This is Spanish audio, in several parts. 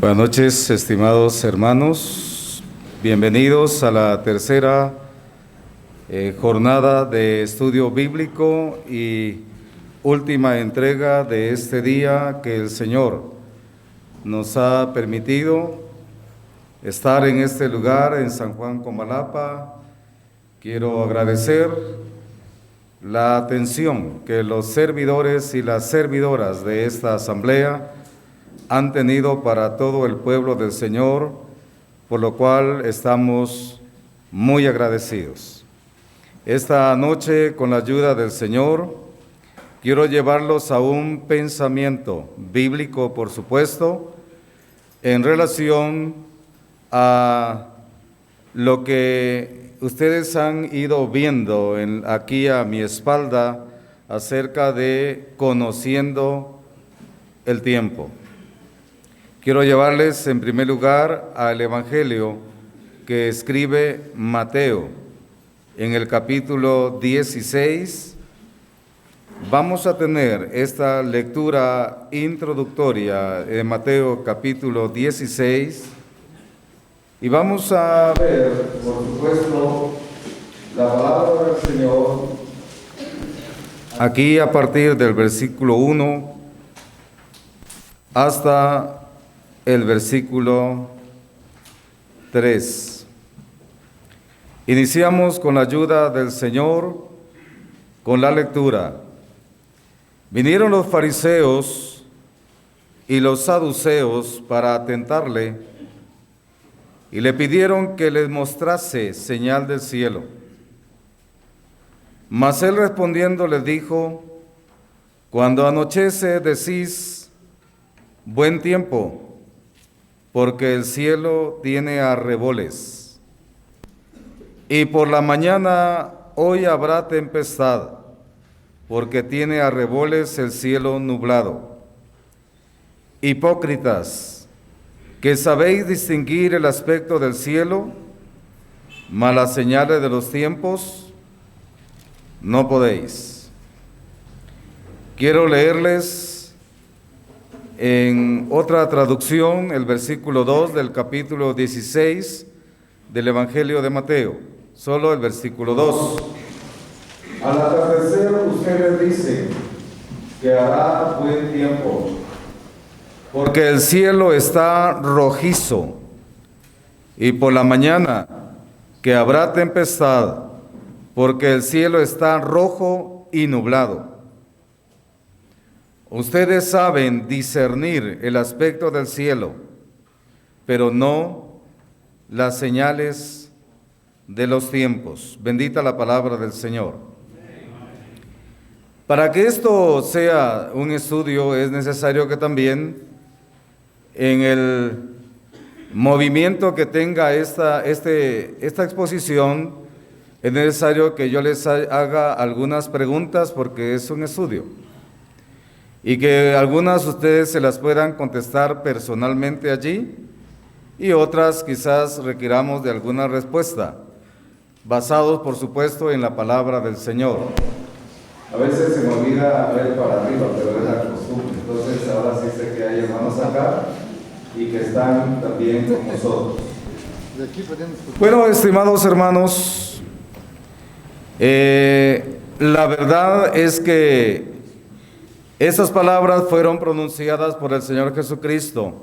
Buenas noches, estimados hermanos. Bienvenidos a la tercera jornada de estudio bíblico y última entrega de este día que el Señor nos ha permitido estar en este lugar, en San Juan Comalapa. Quiero agradecer la atención que los servidores y las servidoras de esta asamblea han tenido para todo el pueblo del Señor, por lo cual estamos muy agradecidos. Esta noche, con la ayuda del Señor, quiero llevarlos a un pensamiento bíblico, por supuesto, en relación a lo que ustedes han ido viendo aquí a mi espalda acerca de conociendo el tiempo. Quiero llevarles en primer lugar al Evangelio que escribe Mateo en el capítulo 16. Vamos a tener esta lectura introductoria de Mateo capítulo 16 y vamos a ver, por supuesto, la palabra del Señor aquí a partir del versículo 1 hasta el versículo 3. Iniciamos con la ayuda del Señor con la lectura. Vinieron los fariseos y los saduceos para tentarle y le pidieron que les mostrase señal del cielo. Mas él respondiendo les dijo: cuando anochece decís buen tiempo, porque el cielo tiene arreboles. Y por la mañana hoy habrá tempestad, porque tiene arreboles el cielo nublado. Hipócritas, que sabéis distinguir el aspecto del cielo, mas las señales de los tiempos no podéis. Quiero leerles en otra traducción, el versículo 2 del capítulo 16 del Evangelio de Mateo, solo el versículo 2. Al atardecer ustedes dicen que hará buen tiempo, porque el cielo está rojizo, y por la mañana que habrá tempestad, porque el cielo está rojo y nublado. Ustedes saben discernir el aspecto del cielo, pero no las señales de los tiempos. Bendita la palabra del Señor. Para que esto sea un estudio, es necesario que también en el movimiento que tenga esta exposición, es necesario que yo les haga algunas preguntas porque es un estudio. Y que algunas de ustedes se las puedan contestar personalmente allí y otras quizás requiramos de alguna respuesta, basados por supuesto en la palabra del Señor. A veces se me olvida ver para arriba, pero es la costumbre. Entonces ahora sí sé que hay hermanos acá y que están también con nosotros. Bueno, estimados hermanos, la verdad es que estas palabras fueron pronunciadas por el Señor Jesucristo,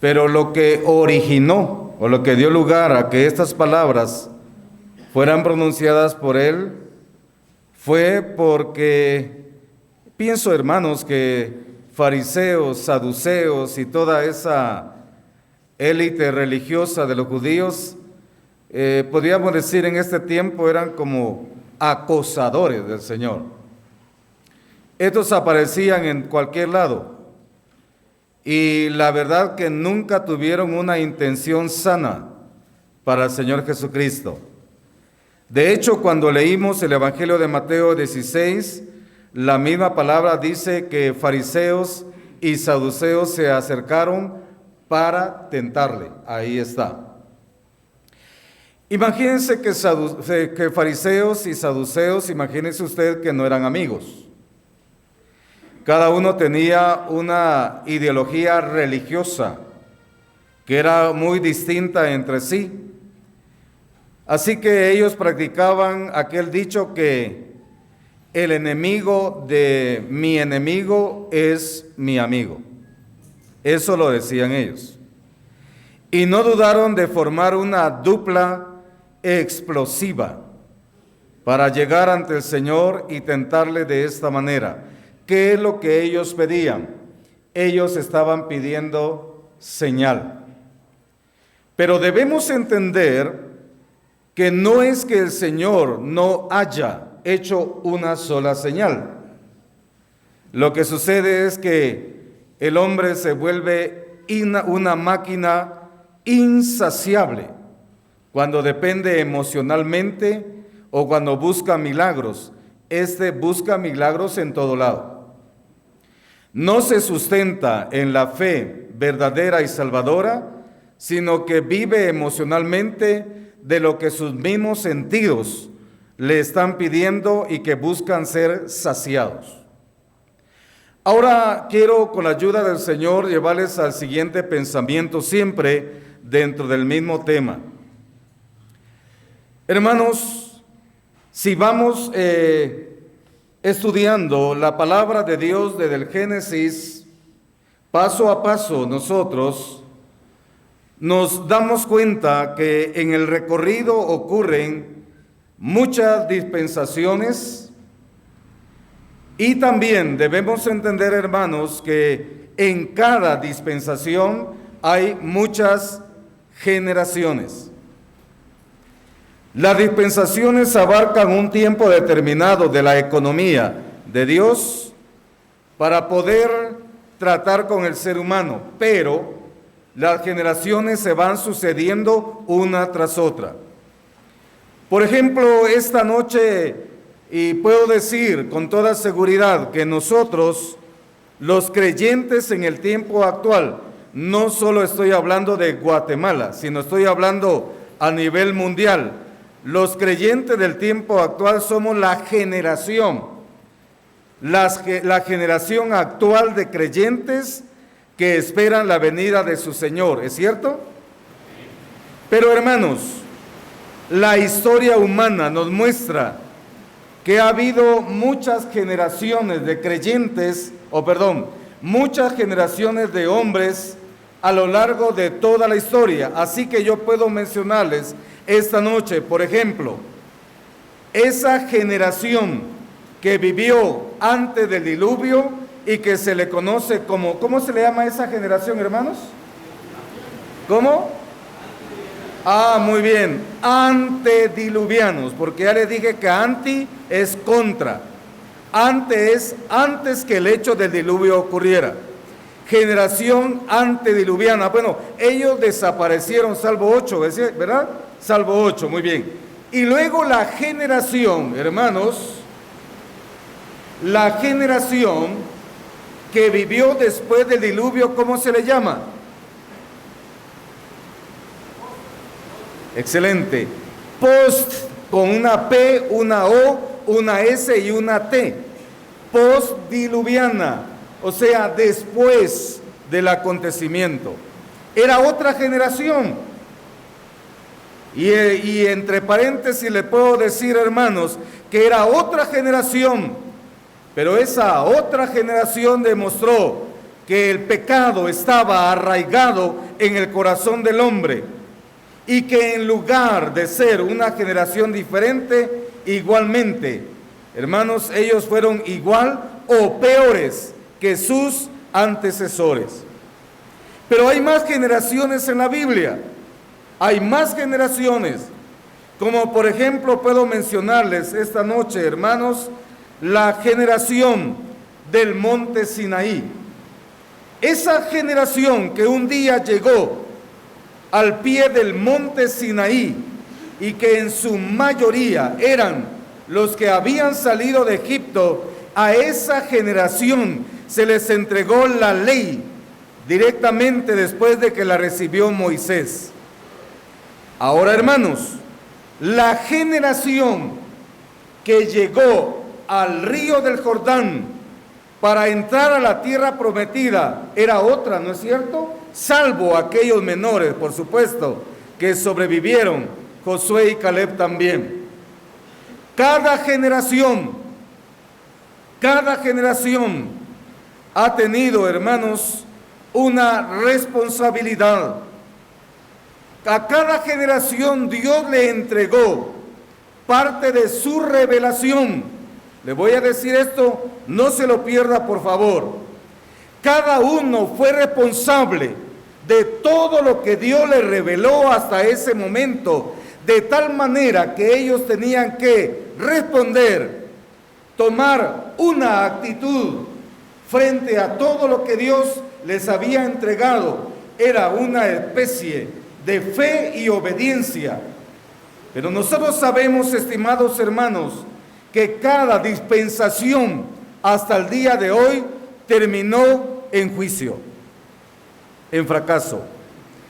pero lo que originó o lo que dio lugar a que estas palabras fueran pronunciadas por Él fue porque, pienso hermanos, que fariseos, saduceos y toda esa élite religiosa de los judíos, podríamos decir en este tiempo eran como acosadores del Señor. Estos aparecían en cualquier lado y la verdad que nunca tuvieron una intención sana para el Señor Jesucristo. De hecho, cuando leímos el Evangelio de Mateo 16, la misma palabra dice que fariseos y saduceos se acercaron para tentarle. Ahí está. Imagínense que fariseos y saduceos, imagínense usted que no eran amigos. Cada uno tenía una ideología religiosa que era muy distinta entre sí. Así que ellos practicaban aquel dicho que el enemigo de mi enemigo es mi amigo. Eso lo decían ellos. Y no dudaron de formar una dupla explosiva para llegar ante el Señor y tentarle de esta manera. ¿Qué es lo que ellos pedían? Ellos estaban pidiendo señal. Pero debemos entender que no es que el Señor no haya hecho una sola señal. Lo que sucede es que el hombre se vuelve una máquina insaciable cuando depende emocionalmente o cuando busca milagros. Busca milagros en todo lado. No se sustenta en la fe verdadera y salvadora, sino que vive emocionalmente de lo que sus mismos sentidos le están pidiendo y que buscan ser saciados. Ahora quiero, con la ayuda del Señor, llevarles al siguiente pensamiento, siempre dentro del mismo tema. Hermanos, si vamos estudiando la palabra de Dios desde el Génesis, paso a paso nosotros nos damos cuenta que en el recorrido ocurren muchas dispensaciones y también debemos entender, hermanos, que en cada dispensación hay muchas generaciones. Las dispensaciones abarcan un tiempo determinado de la economía de Dios para poder tratar con el ser humano, pero las generaciones se van sucediendo una tras otra. Por ejemplo, esta noche, y puedo decir con toda seguridad que nosotros, los creyentes en el tiempo actual, no solo estoy hablando de Guatemala, sino estoy hablando a nivel mundial. Los creyentes del tiempo actual somos la generación actual de creyentes que esperan la venida de su Señor, ¿es cierto? Pero hermanos, la historia humana nos muestra que ha habido muchas generaciones de creyentes, muchas generaciones de hombres a lo largo de toda la historia. Así que yo puedo mencionarles esta noche, por ejemplo, esa generación que vivió antes del diluvio y que se le conoce como, ¿cómo se le llama a esa generación, hermanos? ¿Cómo? Muy bien, antediluvianos, porque ya les dije que anti es contra. Ante es antes que el hecho del diluvio ocurriera. Generación antediluviana. Bueno, ellos desaparecieron, salvo 8, ¿verdad? Salvo 8, muy bien. Y luego la generación, hermanos, la generación que vivió después del diluvio, ¿cómo se le llama? Excelente. Post, con una P, una O, una S y una T. Postdiluviana, o sea, después del acontecimiento. Era otra generación. Y entre paréntesis le puedo decir, hermanos, que era otra generación, pero esa otra generación demostró que el pecado estaba arraigado en el corazón del hombre y que en lugar de ser una generación diferente, igualmente, hermanos, ellos fueron igual o peores que sus antecesores. Pero hay más generaciones en la Biblia. Hay más generaciones, como por ejemplo puedo mencionarles esta noche, hermanos, la generación del monte Sinaí. Esa generación que un día llegó al pie del monte Sinaí y que en su mayoría eran los que habían salido de Egipto, a esa generación se les entregó la ley directamente después de que la recibió Moisés. Ahora, hermanos, la generación que llegó al río del Jordán para entrar a la tierra prometida era otra, ¿no es cierto? Salvo aquellos menores, por supuesto, que sobrevivieron, Josué y Caleb también. Cada generación ha tenido, hermanos, una responsabilidad. A cada generación Dios le entregó parte de su revelación. Le voy a decir esto, no se lo pierda, por favor. Cada uno fue responsable de todo lo que Dios le reveló hasta ese momento, de tal manera que ellos tenían que responder, tomar una actitud frente a todo lo que Dios les había entregado. Era una especie de fe y obediencia. Pero nosotros sabemos, estimados hermanos, que cada dispensación hasta el día de hoy terminó en juicio, en fracaso,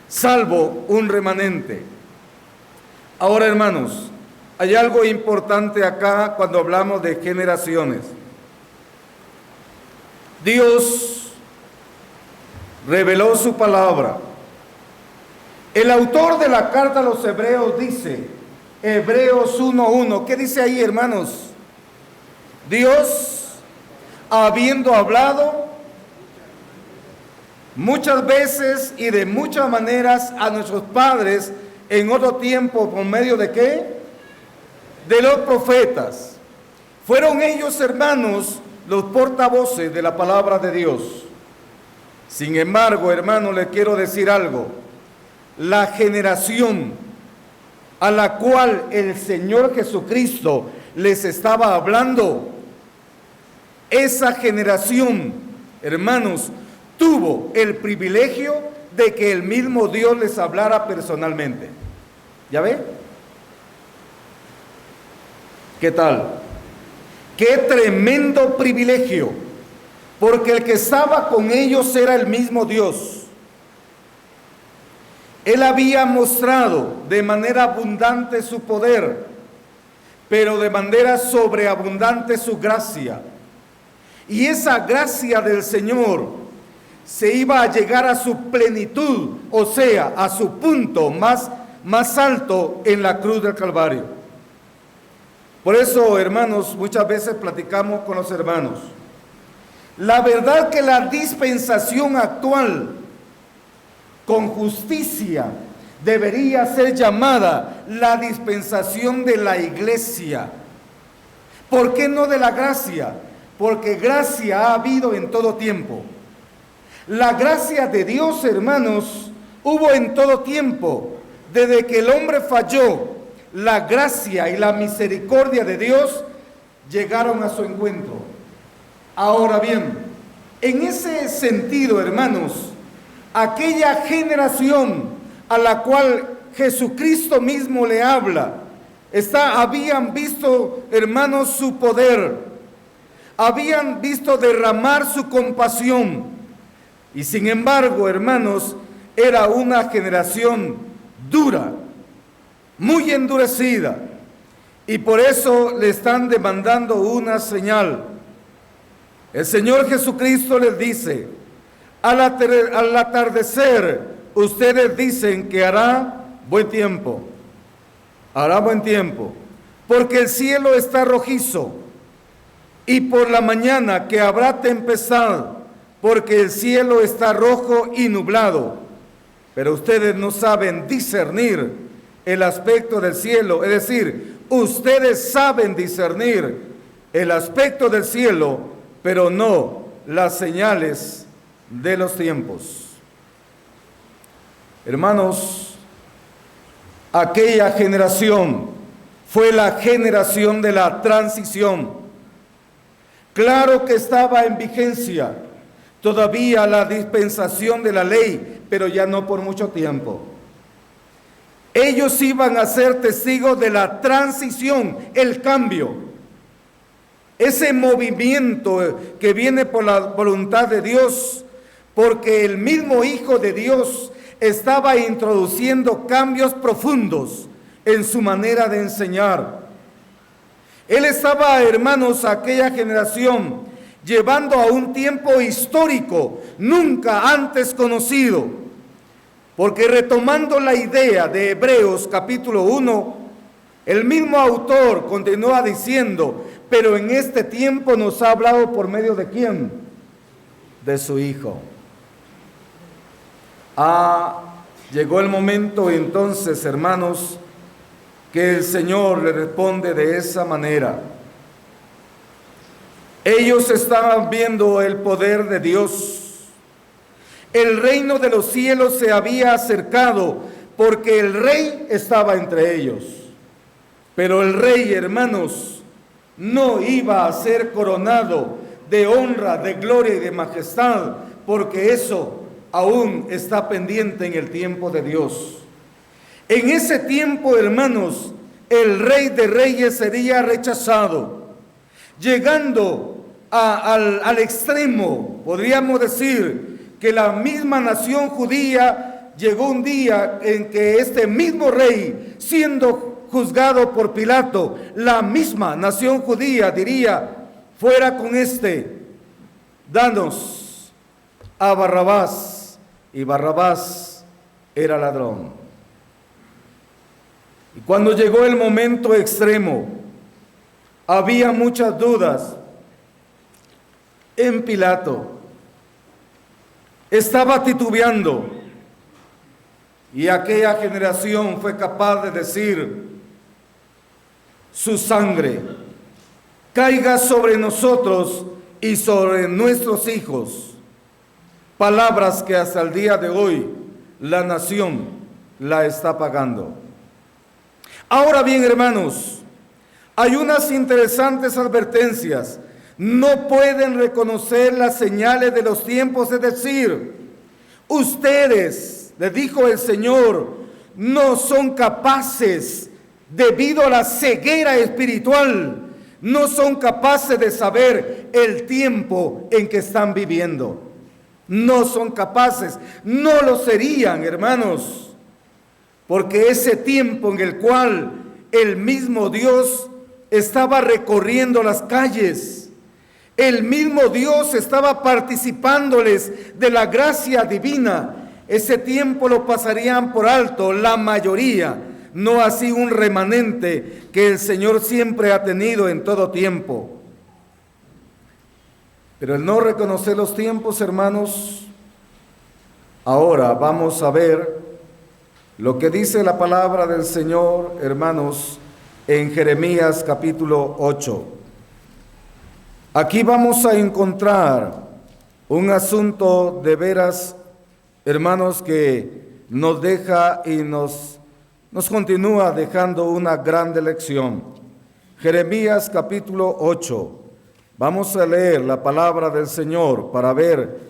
salvo un remanente. Ahora, hermanos, hay algo importante acá cuando hablamos de generaciones. Dios reveló su palabra. El autor de la carta a los Hebreos dice, Hebreos 1:1, ¿qué dice ahí, hermanos? Dios, habiendo hablado muchas veces y de muchas maneras a nuestros padres en otro tiempo, ¿por medio de qué? De los profetas. Fueron ellos, hermanos, los portavoces de la palabra de Dios. Sin embargo, hermanos, les quiero decir algo. La generación a la cual el Señor Jesucristo les estaba hablando, esa generación, hermanos, tuvo el privilegio de que el mismo Dios les hablara personalmente. ¿Ya ve? ¿Qué tal? ¡Qué tremendo privilegio! Porque el que estaba con ellos era el mismo Dios. Él había mostrado de manera abundante su poder, pero de manera sobreabundante su gracia. Y esa gracia del Señor se iba a llegar a su plenitud, o sea, a su punto más alto en la cruz del Calvario. Por eso, hermanos, muchas veces platicamos con los hermanos. La verdad que la dispensación actual, con justicia, debería ser llamada la dispensación de la iglesia. ¿Por qué no de la gracia? Porque gracia ha habido en todo tiempo. La gracia de Dios, hermanos, hubo en todo tiempo. Desde que el hombre falló, la gracia y la misericordia de Dios llegaron a su encuentro. Ahora bien, en ese sentido, hermanos, aquella generación a la cual Jesucristo mismo le habla, habían visto, hermanos, su poder, habían visto derramar su compasión, y sin embargo, hermanos, era una generación dura, muy endurecida, y por eso le están demandando una señal. El Señor Jesucristo les dice, al atardecer, ustedes dicen que hará buen tiempo, porque el cielo está rojizo, y por la mañana que habrá tempestad, porque el cielo está rojo y nublado. Pero ustedes no saben discernir el aspecto del cielo, es decir, ustedes saben discernir el aspecto del cielo, pero no las señales de los tiempos. Hermanos, aquella generación fue la generación de la transición. Claro que estaba en vigencia todavía la dispensación de la ley, pero ya no por mucho tiempo. Ellos iban a ser testigos de la transición, el cambio, ese movimiento que viene por la voluntad de Dios, porque el mismo Hijo de Dios estaba introduciendo cambios profundos en su manera de enseñar. Él estaba, hermanos, aquella generación llevando a un tiempo histórico, nunca antes conocido. Porque retomando la idea de Hebreos capítulo 1, el mismo autor continúa diciendo, pero en este tiempo nos ha hablado por medio de ¿quién? De su Hijo. Llegó el momento entonces, hermanos, que el Señor le responde de esa manera. Ellos estaban viendo el poder de Dios. El reino de los cielos se había acercado porque el rey estaba entre ellos. Pero el rey, hermanos, no iba a ser coronado de honra, de gloria y de majestad, porque eso aún está pendiente en el tiempo de Dios. En ese tiempo, hermanos, el Rey de Reyes sería rechazado, llegando al extremo. Podríamos decir que la misma nación judía llegó un día en que este mismo rey, siendo juzgado por Pilato, la misma nación judía diría, fuera con este, danos a Barrabás. Y Barrabás era ladrón. Y cuando llegó el momento extremo, había muchas dudas en Pilato. Estaba titubeando. Y aquella generación fue capaz de decir, su sangre caiga sobre nosotros y sobre nuestros hijos. Palabras que hasta el día de hoy la nación la está pagando. Ahora bien, hermanos, hay unas interesantes advertencias. No pueden reconocer las señales de los tiempos, es decir, ustedes, les dijo el Señor, no son capaces, debido a la ceguera espiritual, no son capaces de saber el tiempo en que están viviendo. No son capaces, no lo serían, hermanos, porque ese tiempo en el cual el mismo Dios estaba recorriendo las calles, el mismo Dios estaba participándoles de la gracia divina, ese tiempo lo pasarían por alto la mayoría, no así un remanente que el Señor siempre ha tenido en todo tiempo. Pero el no reconocer los tiempos, hermanos, ahora vamos a ver lo que dice la palabra del Señor, hermanos, en Jeremías capítulo 8. Aquí vamos a encontrar un asunto de veras, hermanos, que nos deja y nos continúa dejando una grande lección. Jeremías capítulo 8. Vamos a leer la palabra del Señor para ver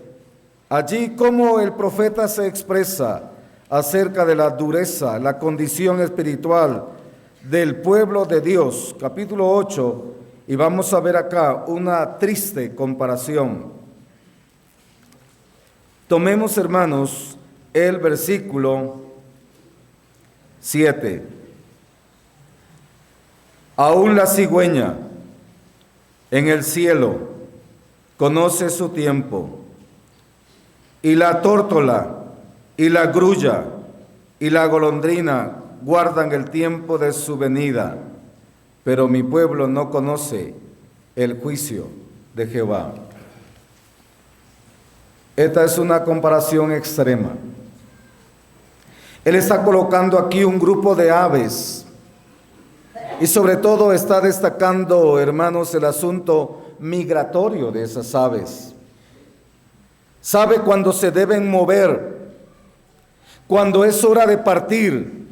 allí cómo el profeta se expresa acerca de la dureza, la condición espiritual del pueblo de Dios. Capítulo 8, y vamos a ver acá una triste comparación. Tomemos, hermanos, el versículo 7. Aún la cigüeña en el cielo conoce su tiempo, y la tórtola, y la grulla, y la golondrina guardan el tiempo de su venida, pero mi pueblo no conoce el juicio de Jehová. Esta es una comparación extrema. Él está colocando aquí un grupo de aves, y sobre todo está destacando, hermanos, el asunto migratorio de esas aves. Sabe cuándo se deben mover, cuando es hora de partir.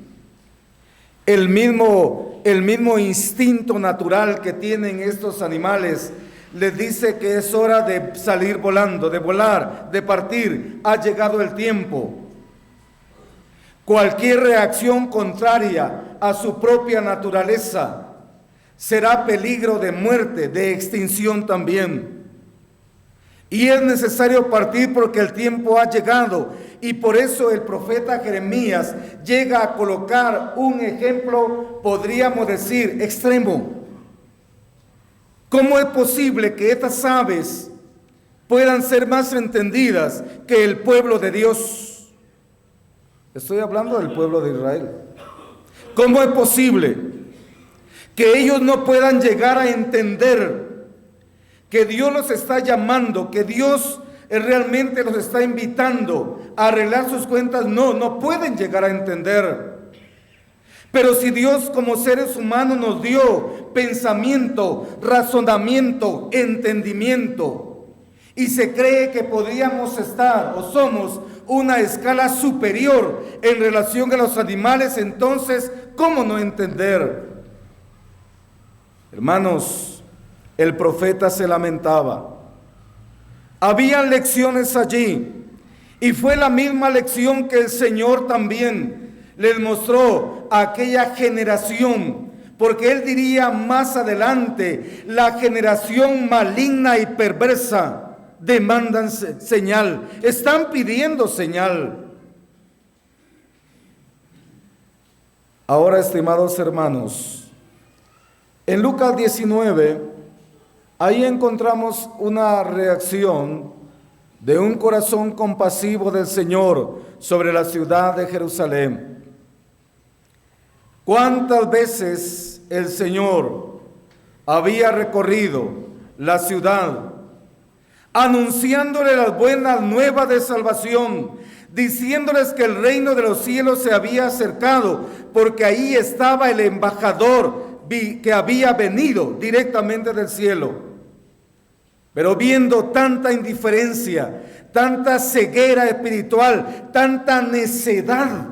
El mismo instinto natural que tienen estos animales les dice que es hora de salir volando, de volar, de partir. Ha llegado el tiempo. Cualquier reacción contraria a su propia naturaleza será peligro de muerte, de extinción también. Y es necesario partir porque el tiempo ha llegado. Y por eso el profeta Jeremías llega a colocar un ejemplo, podríamos decir, extremo. ¿Cómo es posible que estas aves puedan ser más entendidas que el pueblo de Dios. Estoy hablando del pueblo de Israel. ¿Cómo es posible que ellos no puedan llegar a entender que Dios los está llamando, que Dios realmente los está invitando a arreglar sus cuentas? No pueden llegar a entender. Pero si Dios como seres humanos nos dio pensamiento, razonamiento, entendimiento, y se cree que podríamos estar o somos una escala superior en relación a los animales, entonces, ¿cómo no entender? Hermanos, el profeta se lamentaba. Habían lecciones allí, y fue la misma lección que el Señor también les mostró a aquella generación, porque Él diría más adelante: la generación maligna y perversa demandan señal, están pidiendo señal. Ahora, estimados hermanos, en Lucas 19, ahí encontramos una reacción de un corazón compasivo del Señor sobre la ciudad de Jerusalén. ¿Cuántas veces el Señor había recorrido la ciudad anunciándole las buenas nuevas de salvación, diciéndoles que el reino de los cielos se había acercado, porque ahí estaba el embajador que había venido directamente del cielo? Pero viendo tanta indiferencia, tanta ceguera espiritual, tanta necedad,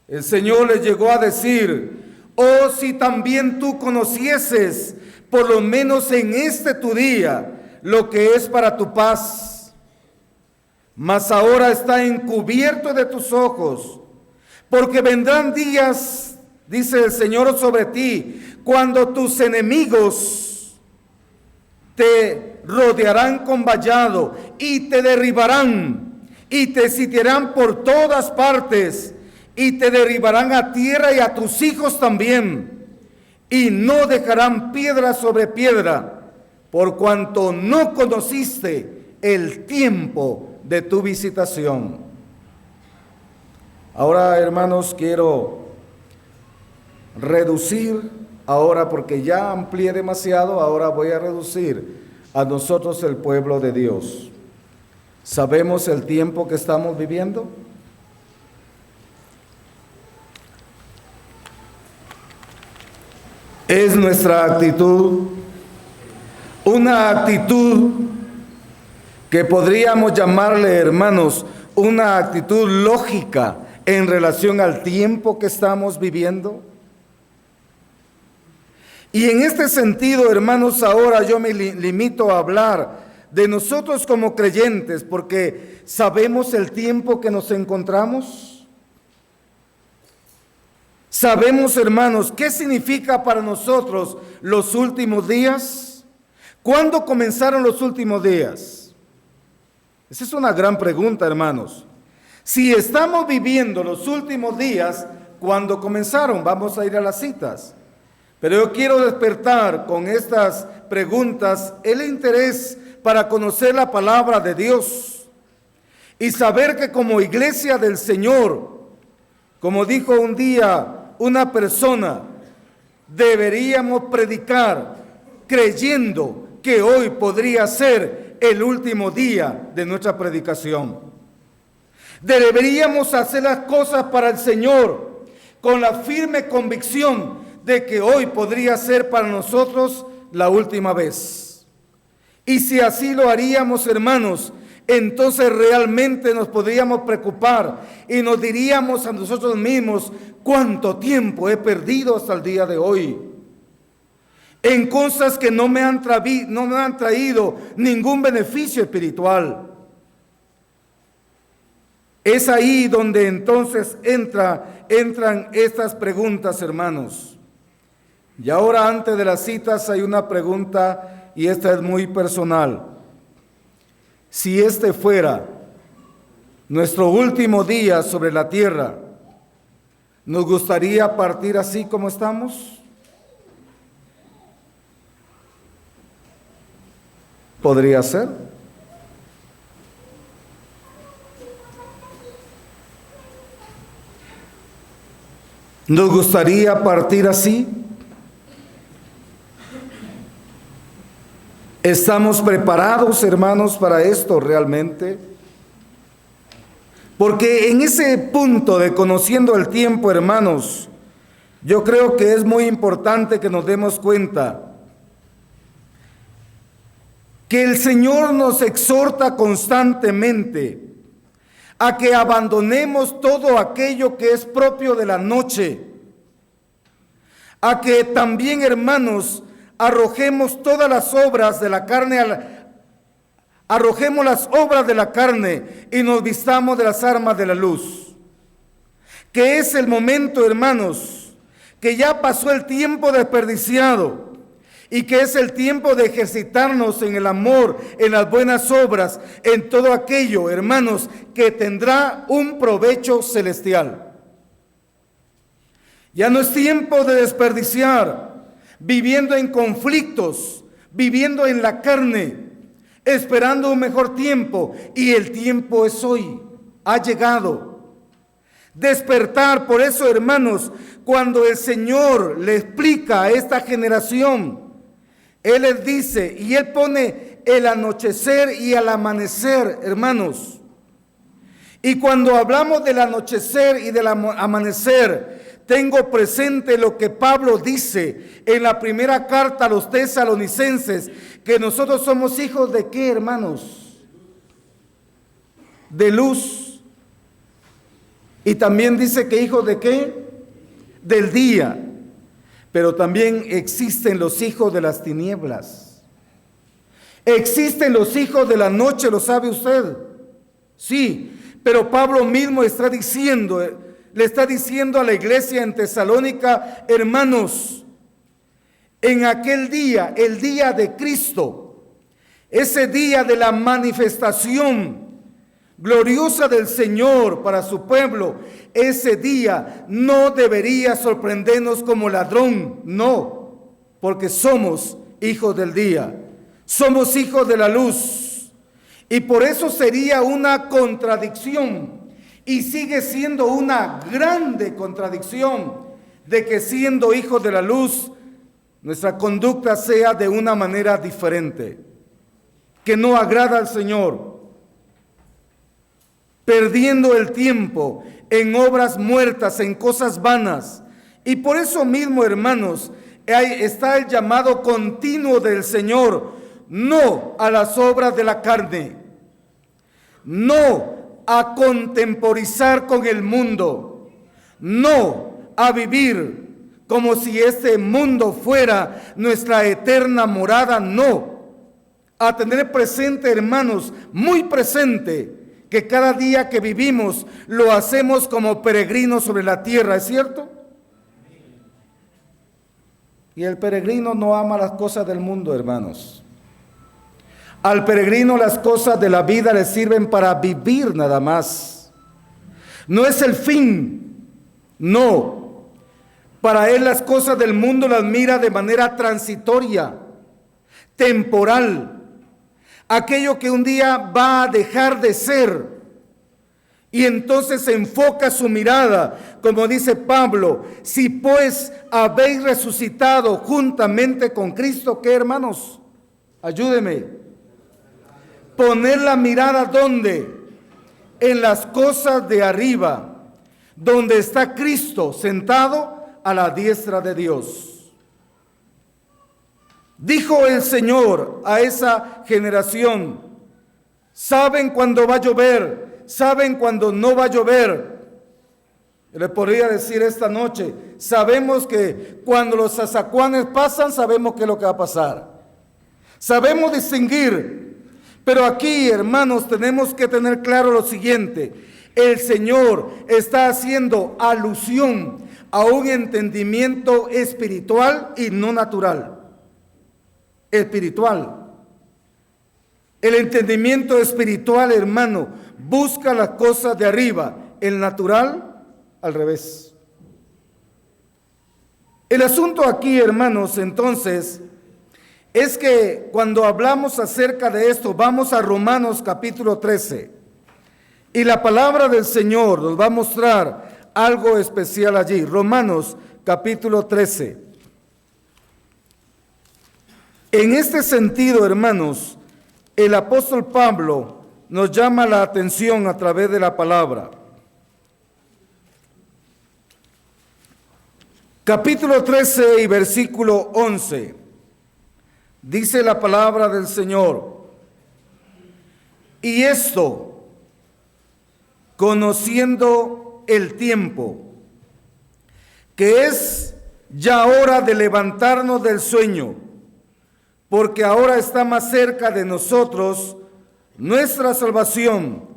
el Señor les llegó a decir: oh, si también tú conocieses, por lo menos en este tu día, lo que es para tu paz. Mas ahora está encubierto de tus ojos, porque vendrán días, dice el Señor, sobre ti, cuando tus enemigos te rodearán con vallado y te derribarán y te sitiarán por todas partes y te derribarán a tierra y a tus hijos también, y no dejarán piedra sobre piedra, por cuanto no conociste el tiempo de tu visitación. Ahora, hermanos, quiero reducir, ahora porque ya amplié demasiado, ahora voy a reducir a nosotros, el pueblo de Dios. ¿Sabemos el tiempo que estamos viviendo? ¿Es nuestra actitud una actitud que podríamos llamarle, hermanos, una actitud lógica en relación al tiempo que estamos viviendo? Y en este sentido, hermanos, ahora yo me limito a hablar de nosotros como creyentes, porque ¿sabemos el tiempo que nos encontramos? ¿Sabemos, hermanos, qué significa para nosotros los últimos días? ¿Cuándo comenzaron los últimos días? Esa es una gran pregunta, hermanos. Si estamos viviendo los últimos días, ¿cuándo comenzaron? Vamos a ir a las citas. Pero yo quiero despertar con estas preguntas el interés para conocer la palabra de Dios y saber que como iglesia del Señor, como dijo un día una persona, deberíamos predicar creyendo que hoy podría ser el último día de nuestra predicación. Deberíamos hacer las cosas para el Señor con la firme convicción de que hoy podría ser para nosotros la última vez. Y si así lo haríamos, hermanos, entonces realmente nos podríamos preocupar y nos diríamos a nosotros mismos: ¿cuánto tiempo he perdido hasta el día de hoy en cosas que no me han traído ningún beneficio espiritual? Es ahí donde entonces entran estas preguntas, hermanos. Y ahora, antes de las citas, hay una pregunta, y esta es muy personal. Si este fuera nuestro último día sobre la tierra, ¿nos gustaría partir así como estamos? ¿Podría ser? ¿Nos gustaría partir así? ¿Estamos preparados, hermanos, para esto realmente? Porque en ese punto de conociendo el tiempo, hermanos, yo creo que es muy importante que nos demos cuenta que el Señor nos exhorta constantemente a que abandonemos todo aquello que es propio de la noche, a que también, hermanos, arrojemos todas las obras de la carne, arrojemos las obras de la carne y nos vistamos de las armas de la luz. Que es el momento, hermanos, que ya pasó el tiempo desperdiciado y que es el tiempo de ejercitarnos en el amor, en las buenas obras, en todo aquello, hermanos, que tendrá un provecho celestial. Ya no es tiempo de desperdiciar, viviendo en conflictos, viviendo en la carne, esperando un mejor tiempo, y el tiempo es hoy, ha llegado. Despertar, por eso, hermanos, cuando el Señor le explica a esta generación, Él les dice, y Él pone el anochecer y el amanecer, hermanos. Y cuando hablamos del anochecer y del amanecer, tengo presente lo que Pablo dice en la primera carta a los tesalonicenses, que nosotros somos hijos de ¿qué, hermanos? De luz. Y también dice que hijos de ¿qué? Del día. Pero también existen los hijos de las tinieblas. Existen los hijos de la noche, ¿lo sabe usted? Sí, pero Pablo mismo está diciendo, le está diciendo a la iglesia en Tesalónica, hermanos, en aquel día, el día de Cristo, ese día de la manifestación gloriosa del Señor para su pueblo, ese día no debería sorprendernos como ladrón, no, porque somos hijos del día, somos hijos de la luz, y por eso sería una contradicción, y sigue siendo una grande contradicción, de que siendo hijos de la luz, nuestra conducta sea de una manera diferente, que no agrada al Señor, perdiendo el tiempo en obras muertas, en cosas vanas. Y por eso mismo, hermanos, está el llamado continuo del Señor, no a las obras de la carne, no a contemporizar con el mundo, no a vivir como si este mundo fuera nuestra eterna morada, no, a tener presente, hermanos, muy presente, que cada día que vivimos lo hacemos como peregrinos sobre la tierra, ¿es cierto? Y el peregrino no ama las cosas del mundo, hermanos. Al peregrino las cosas de la vida le sirven para vivir nada más. No es el fin, no. Para él las cosas del mundo las mira de manera transitoria, temporal. Aquello que un día va a dejar de ser, y entonces enfoca su mirada, como dice Pablo, si pues habéis resucitado juntamente con Cristo, ¿qué, hermanos? Ayúdeme. Poner la mirada ¿dónde? En las cosas de arriba, donde está Cristo sentado a la diestra de Dios. Dijo el Señor a esa generación, ¿saben cuándo va a llover? ¿Saben cuándo no va a llover? Le podría decir esta noche, sabemos que cuando los zazacuanes pasan, sabemos qué es lo que va a pasar. Sabemos distinguir, pero aquí, hermanos, tenemos que tener claro lo siguiente. El Señor está haciendo alusión a un entendimiento espiritual y no natural. Espiritual. El entendimiento espiritual, hermano, busca las cosas de arriba. El natural, al revés. El asunto aquí, hermanos, entonces, es que cuando hablamos acerca de esto, vamos a Romanos capítulo 13. Y la palabra del Señor nos va a mostrar algo especial allí. Romanos capítulo 13. En este sentido, hermanos, el apóstol Pablo nos llama la atención a través de la palabra. Capítulo 13 y versículo 11. Dice la palabra del Señor: y esto, conociendo el tiempo, que es ya hora de levantarnos del sueño, porque ahora está más cerca de nosotros nuestra salvación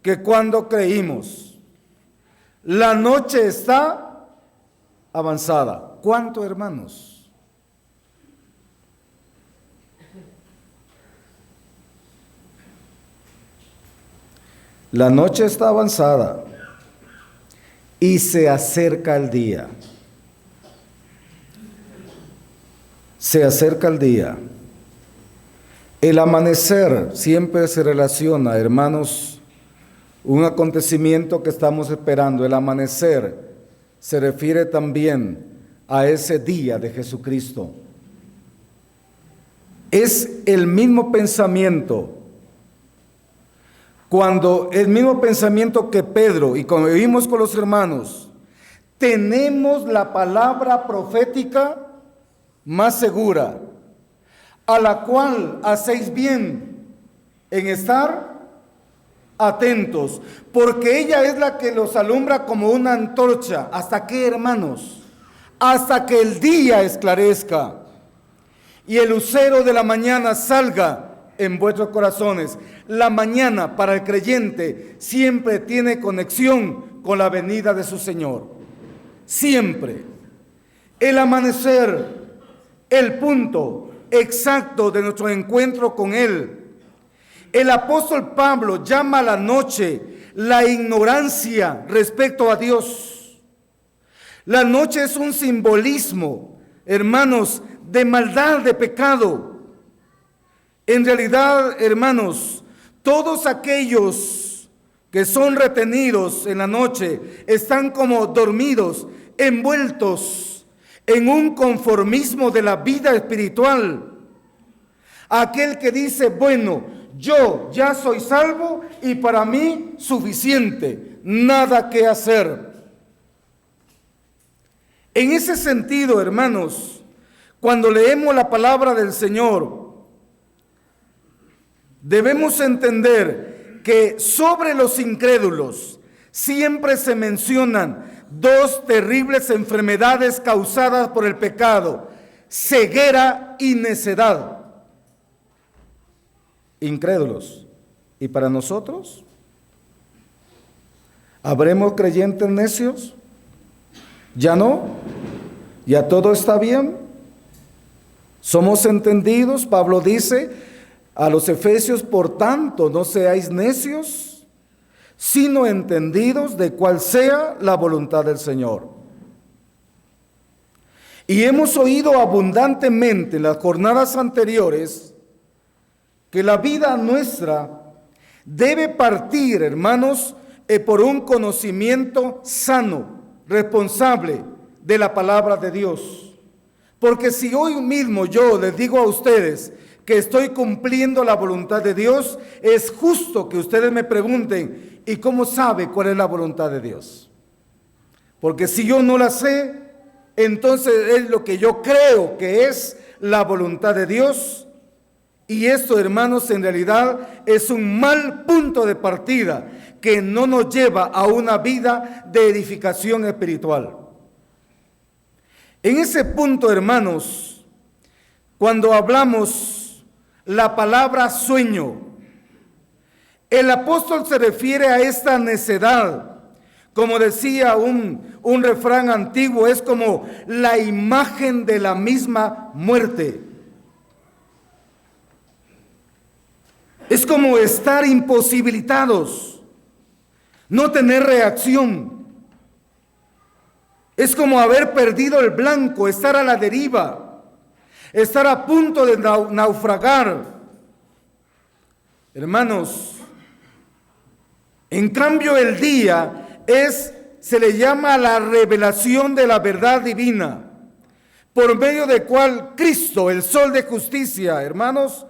que cuando creímos. La noche está avanzada. ¿Cuánto, hermanos? La noche está avanzada y se acerca el día. Se acerca el día. El amanecer siempre se relaciona, hermanos, un acontecimiento que estamos esperando. El amanecer se refiere también a ese día de Jesucristo. Es el mismo pensamiento. Cuando el mismo pensamiento que Pedro, y como vimos con los hermanos, tenemos la palabra profética más segura, a la cual hacéis bien en estar atentos, porque ella es la que los alumbra como una antorcha. ¿Hasta qué, hermanos? Hasta que el día esclarezca y el lucero de la mañana salga en vuestros corazones. La mañana para el creyente siempre tiene conexión con la venida de su Señor. Siempre. El amanecer, el punto exacto de nuestro encuentro con Él. El apóstol Pablo llama a la noche la ignorancia respecto a Dios. La noche es un simbolismo, hermanos, de maldad, de pecado. En realidad, hermanos, todos aquellos que son retenidos en la noche están como dormidos, envueltos en un conformismo de la vida espiritual. Aquel que dice, bueno, yo ya soy salvo y para mí suficiente, nada que hacer. En ese sentido, hermanos, cuando leemos la palabra del Señor, debemos entender que sobre los incrédulos siempre se mencionan dos terribles enfermedades causadas por el pecado: ceguera y necedad. Incrédulos. ¿Y para nosotros? ¿Habremos creyentes necios? ¿Ya no? ¿Ya todo está bien? ¿Somos entendidos? Pablo dice a los efesios, por tanto, no seáis necios, sino entendidos de cuál sea la voluntad del Señor. Y hemos oído abundantemente en las jornadas anteriores que la vida nuestra debe partir, hermanos, por un conocimiento sano, responsable de la palabra de Dios. Porque si hoy mismo yo les digo a ustedes que estoy cumpliendo la voluntad de Dios, es justo que ustedes me pregunten, ¿y cómo sabe cuál es la voluntad de Dios? Porque si yo no la sé, entonces es lo que yo creo que es la voluntad de Dios. Y esto, hermanos, en realidad es un mal punto de partida que no nos lleva a una vida de edificación espiritual. En ese punto, hermanos, cuando hablamos la palabra sueño, el apóstol se refiere a esta necedad. Como decía un refrán antiguo, es como la imagen de la misma muerte. Es como estar imposibilitados, no tener reacción. Es como haber perdido el blanco, estar a la deriva, estar a punto de naufragar. Hermanos, en cambio el día es se le llama la revelación de la verdad divina, por medio de cual Cristo, el sol de justicia, hermanos,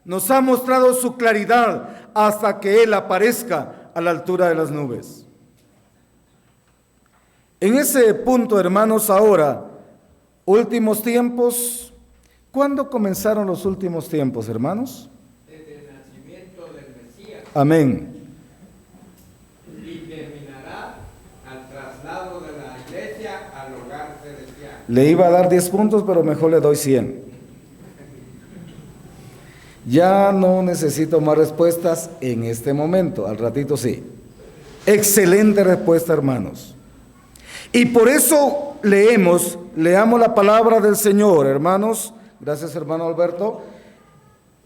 nos ha mostrado su claridad hasta que Él aparezca a la altura de las nubes. En ese punto, hermanos, ahora, últimos tiempos, ¿cuándo comenzaron los últimos tiempos, hermanos? Desde el nacimiento del Mesías. Amén. Y terminará al traslado de la iglesia al hogar celestial. Le iba a dar 10 puntos, pero mejor le doy 100. Ya no necesito más respuestas en este momento, al ratito sí. Excelente respuesta, hermanos. Y por eso leamos la palabra del Señor, hermanos. Gracias, hermano Alberto.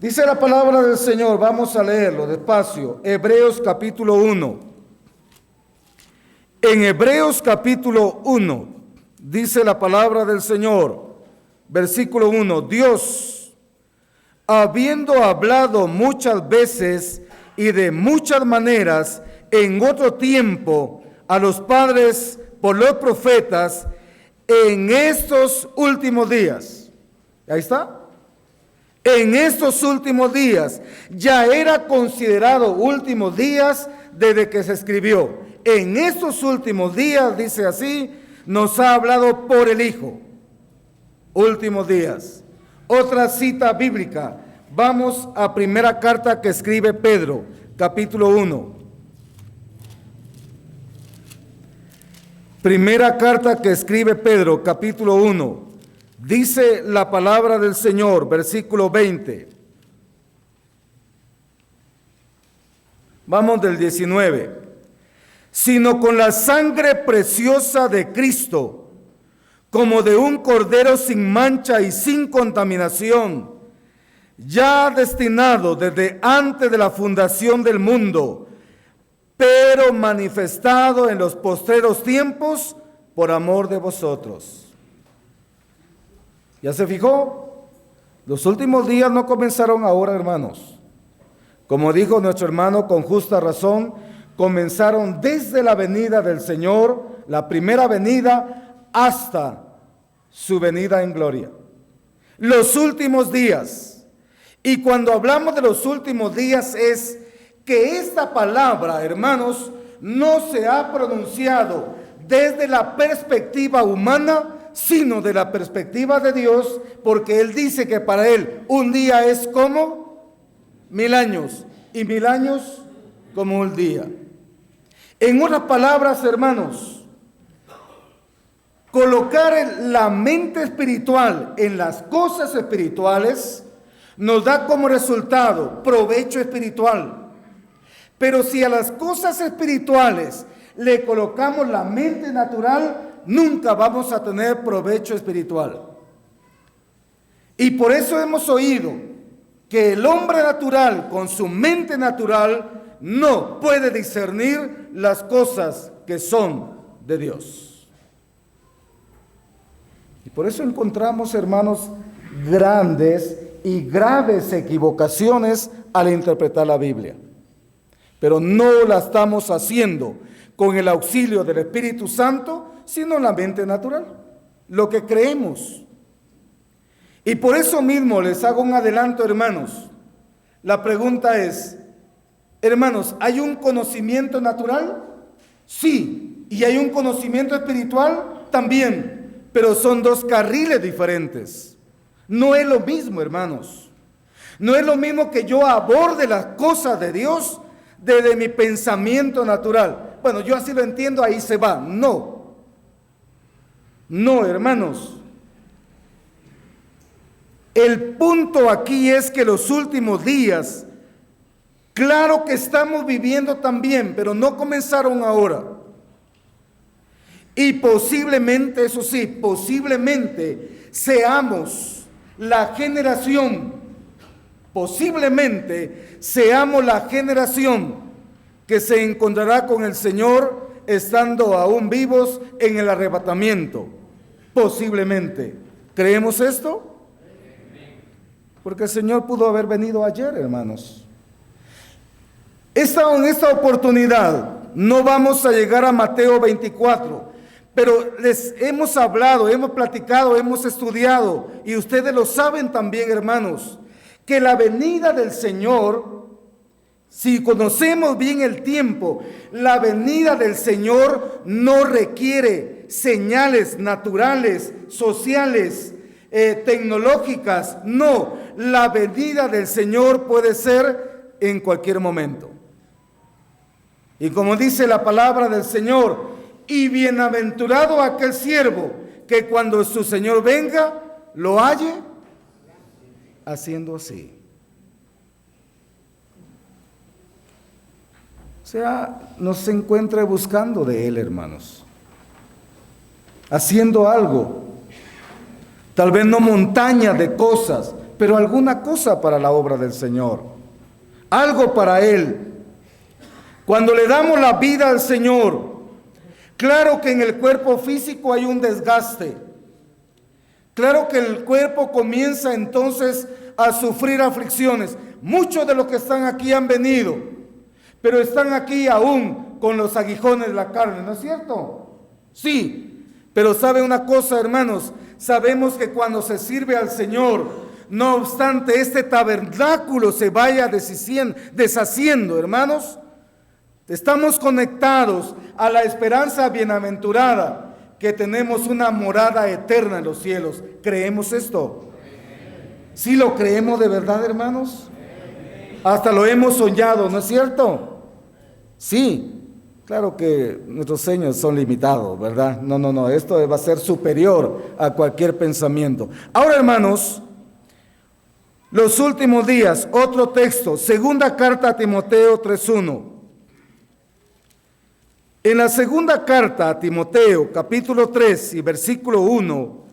Dice la palabra del Señor, vamos a leerlo despacio. Hebreos capítulo 1. En Hebreos capítulo 1 dice la palabra del Señor, versículo 1, Dios, habiendo hablado muchas veces y de muchas maneras en otro tiempo a los padres por los profetas, en estos últimos días. Ahí está. En estos últimos días, ya era considerado últimos días desde que se escribió. En estos últimos días, dice así, nos ha hablado por el Hijo. Últimos días. Otra cita bíblica. Vamos a primera carta que escribe Pedro, capítulo 1. Primera carta que escribe Pedro, capítulo 1. Dice la palabra del Señor, versículo 20. Vamos del 19. Sino con la sangre preciosa de Cristo, como de un cordero sin mancha y sin contaminación, ya destinado desde antes de la fundación del mundo, pero manifestado en los postreros tiempos por amor de vosotros. ¿Ya se fijó? Los últimos días no comenzaron ahora, hermanos. Como dijo nuestro hermano con justa razón, comenzaron desde la venida del Señor, la primera venida, hasta su venida en gloria. Los últimos días. Y cuando hablamos de los últimos días es que esta palabra, hermanos, no se ha pronunciado desde la perspectiva humana, sino de la perspectiva de Dios, porque Él dice que para Él un día es como 1000 años, y 1000 años como un día. En otras palabras, hermanos, colocar la mente espiritual en las cosas espirituales nos da como resultado provecho espiritual. Pero si a las cosas espirituales le colocamos la mente natural, nunca vamos a tener provecho espiritual. Y por eso hemos oído que el hombre natural con su mente natural no puede discernir las cosas que son de Dios. Y por eso encontramos, hermanos, grandes y graves equivocaciones al interpretar la Biblia. Pero no la estamos haciendo con el auxilio del Espíritu Santo, sino la mente natural, lo que creemos. Y por eso mismo les hago un adelanto, hermanos. La pregunta es, hermanos, ¿hay un conocimiento natural? Sí. ¿Y hay un conocimiento espiritual? También. Pero son dos carriles diferentes. No es lo mismo, hermanos. No es lo mismo que yo aborde las cosas de Dios desde mi pensamiento natural. Bueno, yo así lo entiendo, ahí se va. No. No, hermanos. El punto aquí es que los últimos días, claro que estamos viviendo también, pero no comenzaron ahora. Y posiblemente, eso sí, posiblemente seamos la generación, posiblemente seamos la generación que se encontrará con el Señor estando aún vivos en el arrebatamiento. Posiblemente. ¿Creemos esto? Porque el Señor pudo haber venido ayer, hermanos. En esta oportunidad no vamos a llegar a Mateo 24, pero les hemos hablado, hemos platicado, hemos estudiado, y ustedes lo saben también, hermanos, que la venida del Señor, si conocemos bien el tiempo, la venida del Señor no requiere señales naturales, sociales, tecnológicas. No, la venida del Señor puede ser en cualquier momento. Y como dice la palabra del Señor, y bienaventurado aquel siervo que cuando su Señor venga, lo halle haciendo así. O sea, no se encuentre buscando de Él, hermanos, haciendo algo, tal vez no montaña de cosas, pero alguna cosa para la obra del Señor, algo para Él. Cuando le damos la vida al Señor, claro que en el cuerpo físico hay un desgaste, claro que el cuerpo comienza entonces a sufrir aflicciones. Muchos de los que están aquí han venido, pero están aquí aún con los aguijones de la carne, ¿no es cierto? Sí, pero ¿sabe una cosa, hermanos? Sabemos que cuando se sirve al Señor, no obstante este tabernáculo se vaya deshaciendo, hermanos, estamos conectados a la esperanza bienaventurada, que tenemos una morada eterna en los cielos. ¿Creemos esto? ¿Sí lo creemos de verdad, hermanos? Hasta lo hemos soñado, ¿no es cierto? Sí, claro que nuestros sueños son limitados, ¿verdad? No, esto va a ser superior a cualquier pensamiento. Ahora, hermanos, los últimos días, otro texto, segunda carta a Timoteo 3:1. En la segunda carta a Timoteo, capítulo 3 y versículo 1,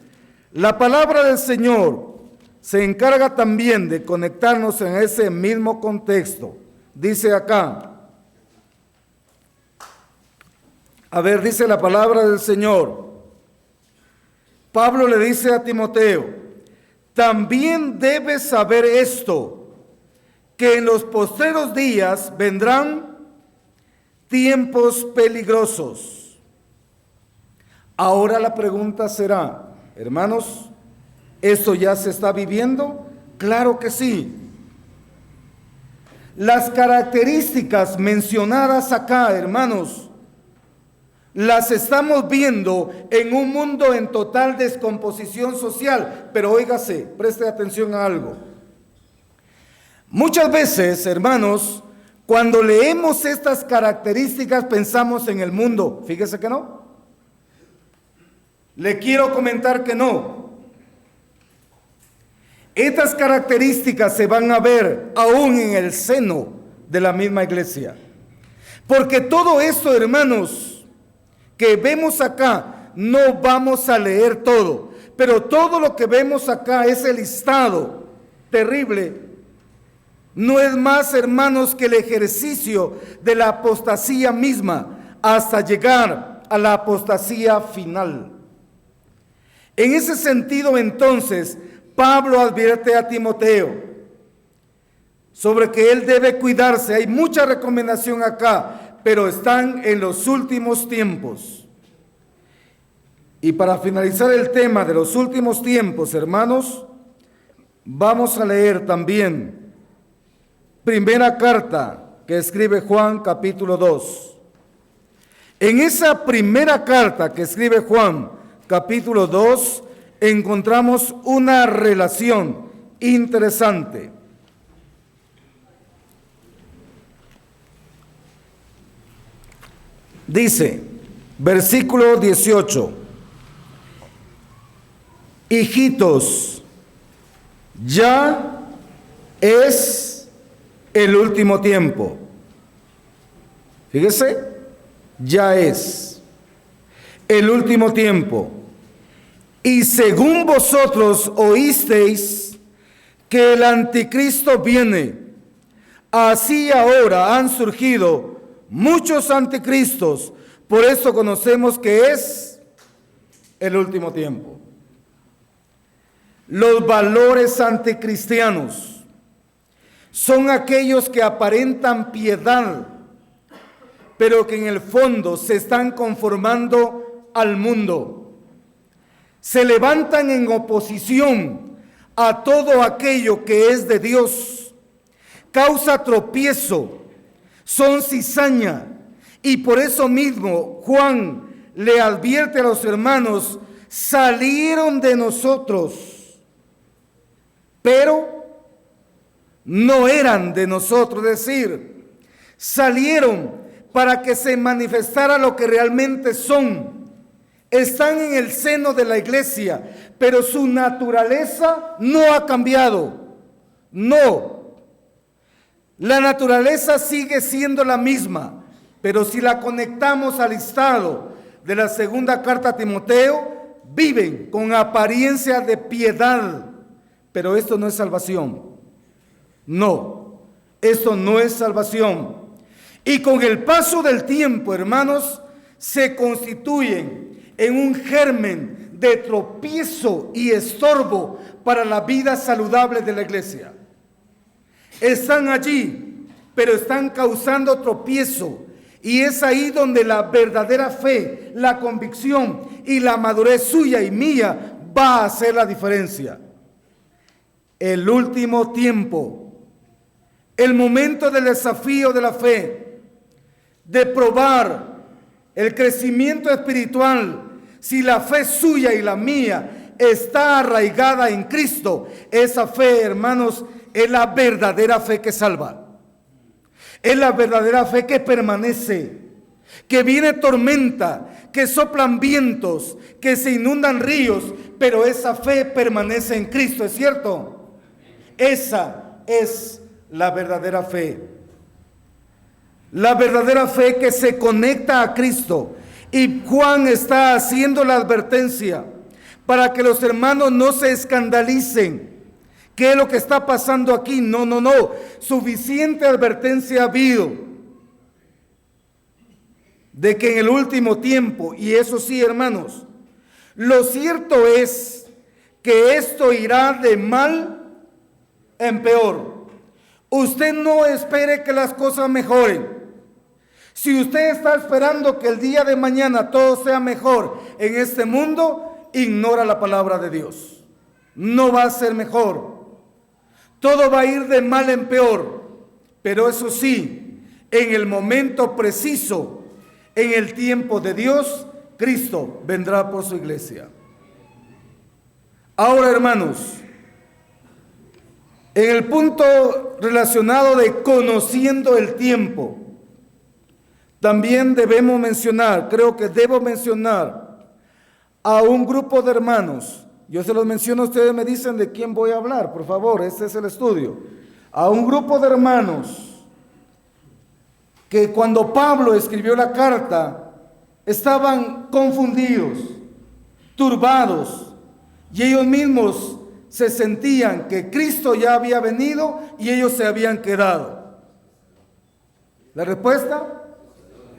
la palabra del Señor se encarga también de conectarnos en ese mismo contexto. Dice acá, dice la palabra del Señor. Pablo le dice a Timoteo, también debes saber esto, que en los postreros días vendrán tiempos peligrosos. Ahora la pregunta será, hermanos, ¿esto ya se está viviendo? Claro que sí. Las características mencionadas acá, hermanos, las estamos viendo en un mundo en total descomposición social. Pero óigase, preste atención a algo. Muchas veces, hermanos, cuando leemos estas características pensamos en el mundo. Fíjese que no. Le quiero comentar que no. Estas características se van a ver aún en el seno de la misma iglesia. Porque todo esto, hermanos, que vemos acá, no vamos a leer todo, pero todo lo que vemos acá, ese listado terrible, no es más, hermanos, que el ejercicio de la apostasía misma, hasta llegar a la apostasía final. En ese sentido, entonces, Pablo advierte a Timoteo sobre que él debe cuidarse. Hay mucha recomendación acá, pero están en los últimos tiempos. Y para finalizar el tema de los últimos tiempos, hermanos, vamos a leer también primera carta que escribe Juan, capítulo 2. En esa primera carta que escribe Juan, capítulo 2, encontramos una relación interesante. Dice, versículo 18, hijitos, ya es el último tiempo. Fíjese, ya es el último tiempo. Y según vosotros oísteis que el anticristo viene, así ahora han surgido muchos anticristos. Por eso conocemos que es el último tiempo. Los valores anticristianos son aquellos que aparentan piedad, pero que en el fondo se están conformando al mundo. Se levantan en oposición a todo aquello que es de Dios. Causa tropiezo, son cizaña, y por eso mismo Juan le advierte a los hermanos: salieron de nosotros, pero no eran de nosotros. Es decir, salieron para que se manifestara lo que realmente son. Están en el seno de la iglesia, pero su naturaleza no ha cambiado. No, la naturaleza sigue siendo la misma, pero si la conectamos al estado de la segunda carta a Timoteo, viven con apariencia de piedad, pero esto no es salvación. No, esto no es salvación. Y con el paso del tiempo, hermanos, se constituyen en un germen de tropiezo y estorbo para la vida saludable de la iglesia. Están allí, pero están causando tropiezo. Y es ahí donde la verdadera fe, la convicción y la madurez suya y mía va a hacer la diferencia. El último tiempo, el momento del desafío de la fe, de probar el crecimiento espiritual, si la fe suya y la mía está arraigada en Cristo, esa fe, hermanos, es la verdadera fe que salva. Es la verdadera fe que permanece, que viene tormenta, que soplan vientos, que se inundan ríos, pero esa fe permanece en Cristo, ¿es cierto? Esa es la verdadera fe. La verdadera fe que se conecta a Cristo. Y Juan está haciendo la advertencia para que los hermanos no se escandalicen. ¿Qué es lo que está pasando aquí? No. Suficiente advertencia ha habido de que en el último tiempo, y eso sí, hermanos, lo cierto es que esto irá de mal en peor. Usted no espere que las cosas mejoren. Si usted está esperando que el día de mañana todo sea mejor en este mundo, ignora la palabra de Dios. No va a ser mejor. Todo va a ir de mal en peor. Pero eso sí, en el momento preciso, en el tiempo de Dios, Cristo vendrá por su iglesia. Ahora, hermanos, en el punto relacionado de conociendo el tiempo, también debemos mencionar, creo que debo mencionar a un grupo de hermanos. Yo se los menciono, ustedes me dicen de quién voy a hablar, por favor, este es el estudio. A un grupo de hermanos que cuando Pablo escribió la carta estaban confundidos, turbados, y ellos mismos se sentían que Cristo ya había venido y ellos se habían quedado. ¿La respuesta?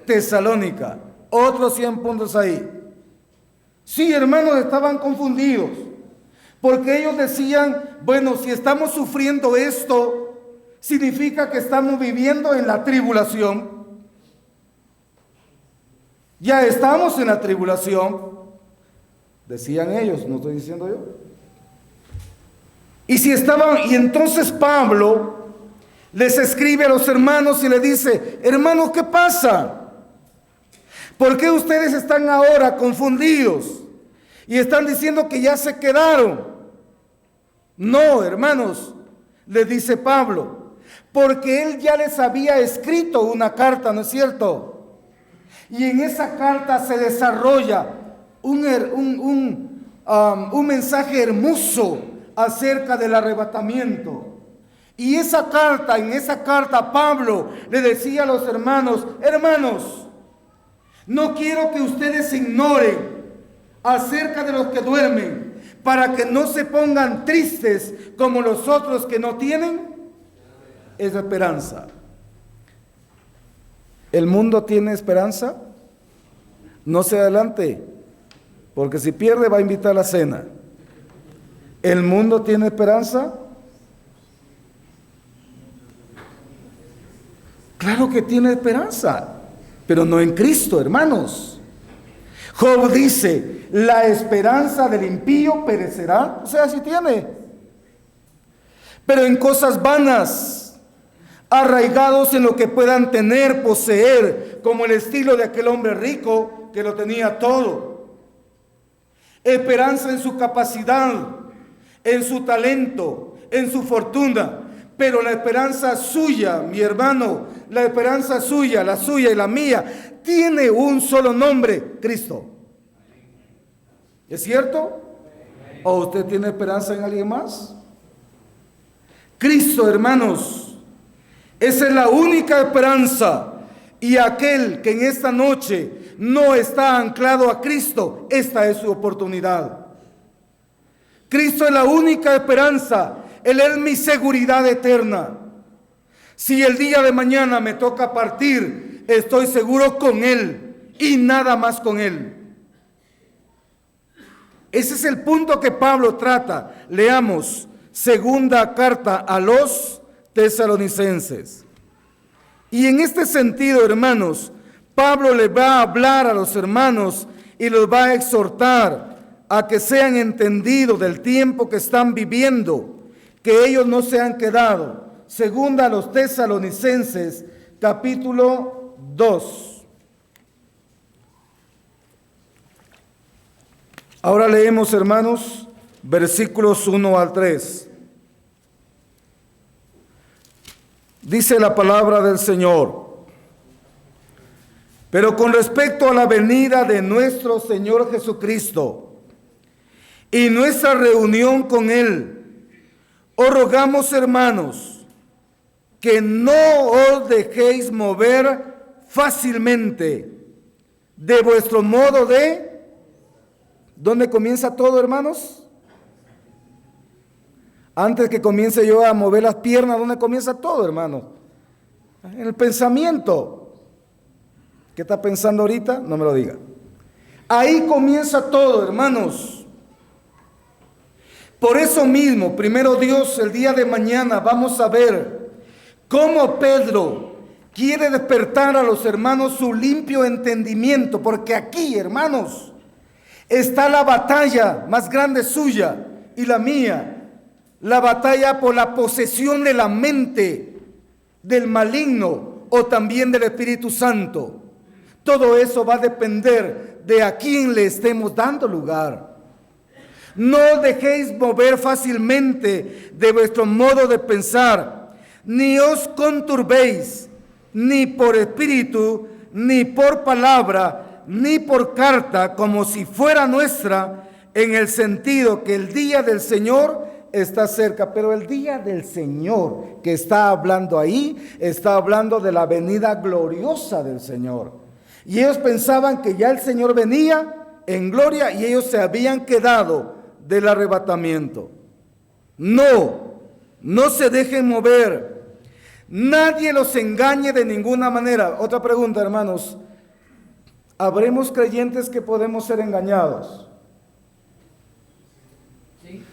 Tesalónica, otros 100 puntos ahí. Sí, hermanos, estaban confundidos, porque ellos decían, bueno, si estamos sufriendo esto, significa que estamos viviendo en la tribulación. Ya estamos en la tribulación, decían ellos, no estoy diciendo yo. Y si estaban, y entonces Pablo les escribe a los hermanos y les dice, hermanos, ¿qué pasa? ¿Por qué ustedes están ahora confundidos y están diciendo que ya se quedaron? No, hermanos, les dice Pablo, porque él ya les había escrito una carta, ¿no es cierto? Y en esa carta se desarrolla un mensaje hermoso acerca del arrebatamiento. Y en esa carta Pablo le decía a los hermanos, hermanos, no quiero que ustedes ignoren acerca de los que duermen, para que no se pongan tristes como los otros que no tienen esa esperanza. ¿El mundo tiene esperanza? No se adelante, porque si pierde va a invitar a la cena. ¿El mundo tiene esperanza? Claro que tiene esperanza. pero no en Cristo, hermanos. Job dice, la esperanza del impío perecerá, o sea, sí tiene, pero en cosas vanas, arraigados en lo que puedan tener, poseer, como el estilo de aquel hombre rico que lo tenía todo. Esperanza en su capacidad, en su talento, en su fortuna, pero la esperanza suya, mi hermano, la esperanza suya, la suya y la mía, tiene un solo nombre, Cristo. ¿Es cierto? ¿O usted tiene esperanza en alguien más? Cristo, hermanos, esa es la única esperanza. Y aquel que en esta noche no está anclado a Cristo, esta es su oportunidad. Cristo es la única esperanza. Él es mi seguridad eterna. Si el día de mañana me toca partir, estoy seguro con Él y nada más con Él. Ese es el punto que Pablo trata. Leamos segunda carta a los tesalonicenses. Y en este sentido, hermanos, Pablo le va a hablar a los hermanos y los va a exhortar a que sean entendidos del tiempo que están viviendo, que ellos no se han quedado. Segunda a los tesalonicenses, capítulo 2. Ahora leemos, hermanos, versículos 1 al 3. Dice la palabra del Señor: pero con respecto a la venida de nuestro Señor Jesucristo y nuestra reunión con Él, os rogamos, hermanos, que no os dejéis mover fácilmente de vuestro modo de... ¿Dónde comienza todo, hermanos? Antes que comience yo a mover las piernas, ¿dónde comienza todo, hermano? En el pensamiento. ¿Qué está pensando ahorita? No me lo diga. Ahí comienza todo, hermanos. Por eso mismo, primero Dios, el día de mañana vamos a ver cómo Pedro quiere despertar a los hermanos su limpio entendimiento, porque aquí, hermanos, está la batalla más grande suya y la mía. La batalla por la posesión de la mente del maligno o también del Espíritu Santo. Todo eso va a depender de a quién le estemos dando lugar. No os dejéis mover fácilmente de vuestro modo de pensar, ni os conturbéis, ni por espíritu, ni por palabra, ni por carta, como si fuera nuestra, en el sentido que el día del Señor está cerca. Pero el día del Señor que está hablando ahí, está hablando de la venida gloriosa del Señor. Y ellos pensaban que ya el Señor venía en gloria y ellos se habían quedado del arrebatamiento. No se dejen mover. Nadie los engañe de ninguna manera. Otra pregunta, hermanos. ¿Habremos creyentes que podemos ser engañados? Sí.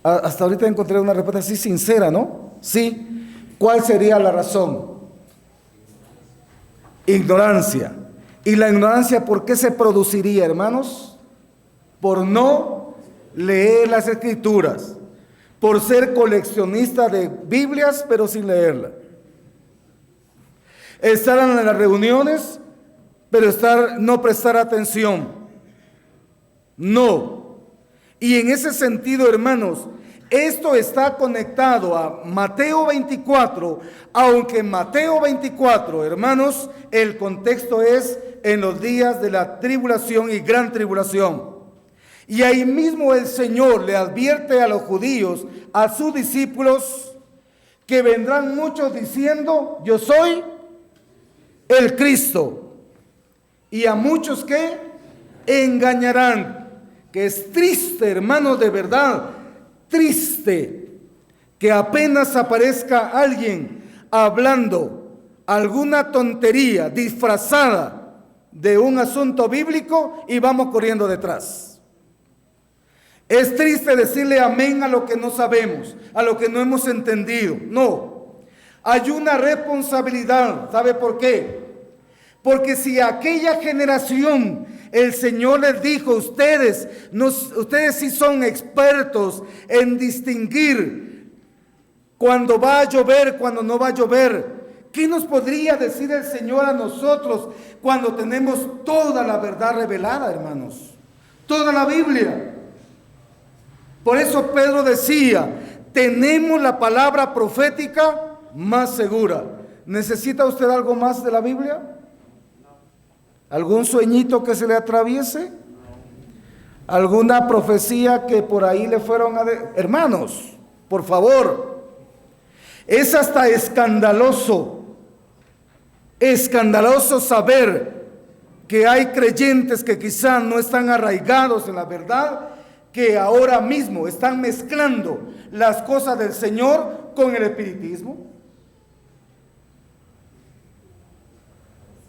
Hasta ahorita encontré una respuesta así sincera, ¿no? Sí. ¿Cuál sería la razón? Ignorancia. ¿Y la ignorancia por qué se produciría, hermanos? Por no leer las Escrituras, por ser coleccionista de Biblias, pero sin leerla. Estar en las reuniones, pero no prestar atención. No. Y en ese sentido, hermanos, esto está conectado a Mateo 24, aunque en Mateo 24, hermanos, el contexto es en los días de la tribulación y gran tribulación. Y ahí mismo el Señor le advierte a los judíos, a sus discípulos, que vendrán muchos diciendo: yo soy el Cristo. Y a muchos que engañarán. Que es triste, hermanos, de verdad, triste que apenas aparezca alguien hablando alguna tontería disfrazada de un asunto bíblico y vamos corriendo detrás. Es triste decirle amén a lo que no sabemos, a lo que no hemos entendido. No, hay una responsabilidad. ¿Sabe por qué? Porque si a aquella generación el Señor les dijo, ustedes sí son expertos en distinguir cuando va a llover, cuando no va a llover, ¿qué nos podría decir el Señor a nosotros cuando tenemos toda la verdad revelada, hermanos? Toda la Biblia. Por eso Pedro decía, tenemos la palabra profética más segura. ¿Necesita usted algo más de la Biblia? ¿Algún sueñito que se le atraviese? ¿Alguna profecía que por ahí le fueron a... Hermanos, por favor, es hasta escandaloso saber que hay creyentes que quizás no están arraigados en la verdad, que ahora mismo están mezclando las cosas del Señor con el espiritismo.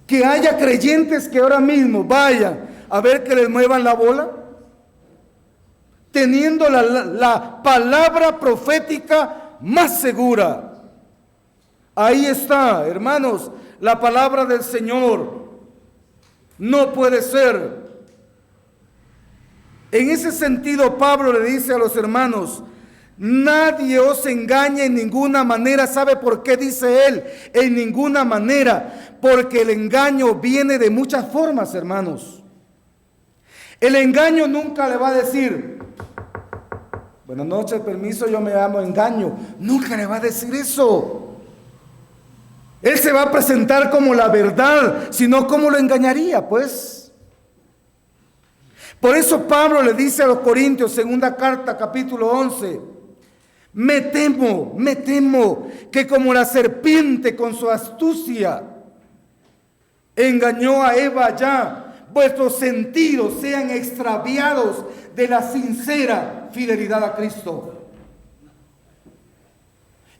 Que haya creyentes que ahora mismo vayan a ver que les muevan la bola, teniendo la palabra profética más segura. Ahí está, hermanos, la palabra del Señor. No puede ser. En ese sentido, Pablo le dice a los hermanos, nadie os engañe en ninguna manera. ¿Sabe por qué dice él? En ninguna manera. Porque el engaño viene de muchas formas, hermanos. El engaño nunca le va a decir, buenas noches, permiso, yo me llamo engaño. Nunca le va a decir eso. Él se va a presentar como la verdad, sino ¿cómo lo engañaría? Pues por eso Pablo le dice a los Corintios, segunda carta, capítulo 11, me temo que como la serpiente con su astucia engañó a Eva, ya vuestros sentidos sean extraviados de la sincera fidelidad a Cristo.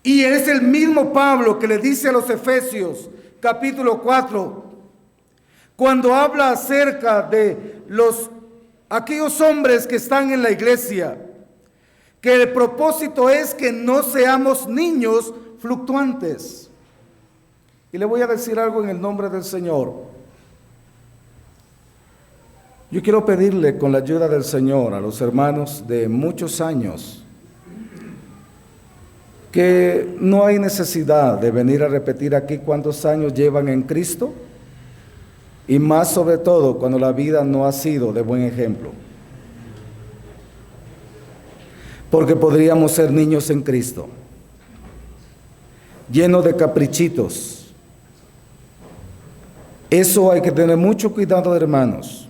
Y es el mismo Pablo que le dice a los Efesios, capítulo 4, cuando habla acerca de aquellos hombres que están en la iglesia, que el propósito es que no seamos niños fluctuantes. Y le voy a decir algo en el nombre del Señor. Yo quiero pedirle con la ayuda del Señor a los hermanos de muchos años que no hay necesidad de venir a repetir aquí cuántos años llevan en Cristo, y más sobre todo cuando la vida no ha sido de buen ejemplo. Porque podríamos ser niños en Cristo, llenos de caprichitos. Eso hay que tener mucho cuidado, hermanos.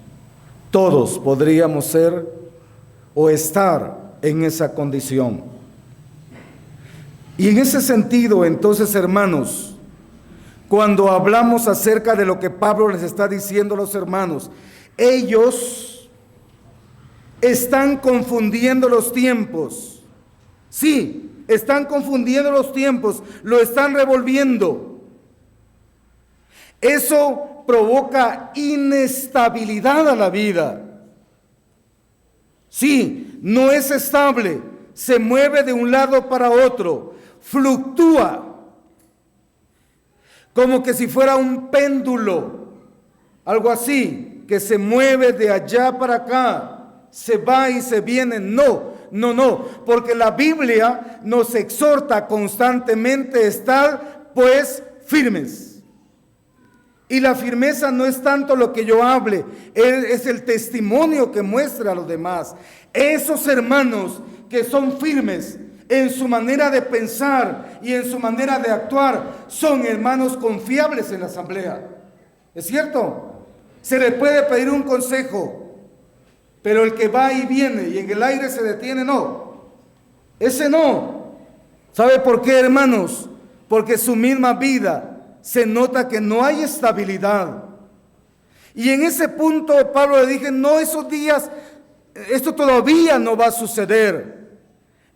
Todos podríamos ser o estar en esa condición. Y en ese sentido, entonces, hermanos, cuando hablamos acerca de lo que Pablo les está diciendo a los hermanos, ellos están confundiendo los tiempos. Sí, están confundiendo los tiempos, lo están revolviendo. Eso provoca inestabilidad a la vida. Sí, no es estable, se mueve de un lado para otro, fluctúa, como que si fuera un péndulo, algo así, que se mueve de allá para acá, se va y se viene. No, porque la Biblia nos exhorta constantemente a estar pues firmes. Y la firmeza no es tanto lo que yo hable, es el testimonio que muestra a los demás. Esos hermanos que son firmes en su manera de pensar y en su manera de actuar, son hermanos confiables en la asamblea. ¿Es cierto? Se le puede pedir un consejo, pero el que va y viene y en el aire se detiene, no. Ese no. ¿Sabe por qué, hermanos? Porque su misma vida se nota que no hay estabilidad. Y en ese punto Pablo le dije, no, esos días, esto todavía no va a suceder.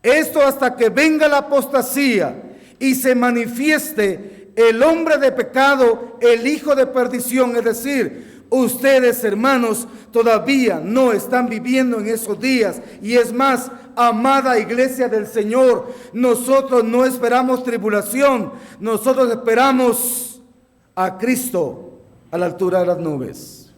Esto hasta que venga la apostasía y se manifieste el hombre de pecado, el hijo de perdición. Es decir, ustedes, hermanos, todavía no están viviendo en esos días. Y es más, amada iglesia del Señor, nosotros no esperamos tribulación, nosotros esperamos a Cristo. a la altura de las nubes.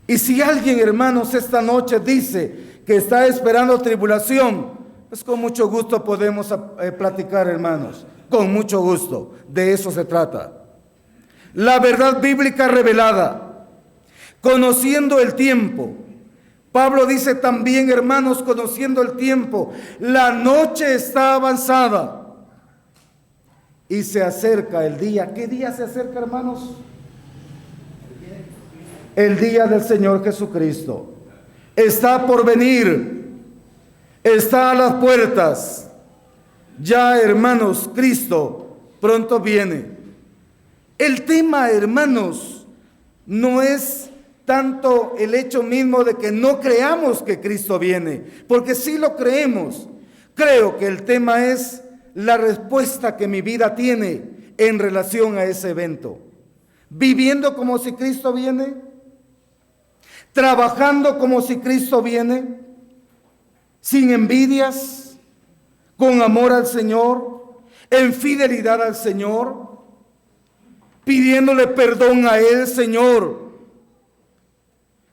Y si alguien, hermanos, esta noche dice que está esperando tribulación, pues con mucho gusto podemos platicar, hermanos, con mucho gusto. De eso se trata. La verdad bíblica revelada, conociendo el tiempo. Pablo dice también, hermanos, conociendo el tiempo, la noche está avanzada y se acerca el día. ¿Qué día se acerca, hermanos? El día del Señor Jesucristo. Está por venir, está a las puertas. Ya, hermanos, Cristo pronto viene. El tema, hermanos, no es tanto el hecho mismo de que no creamos que Cristo viene, porque sí lo creemos. Creo que el tema es la respuesta que mi vida tiene en relación a ese evento. Viviendo como si Cristo viene, trabajando como si Cristo viene, sin envidias, con amor al Señor, en fidelidad al Señor, pidiéndole perdón a Él. Señor,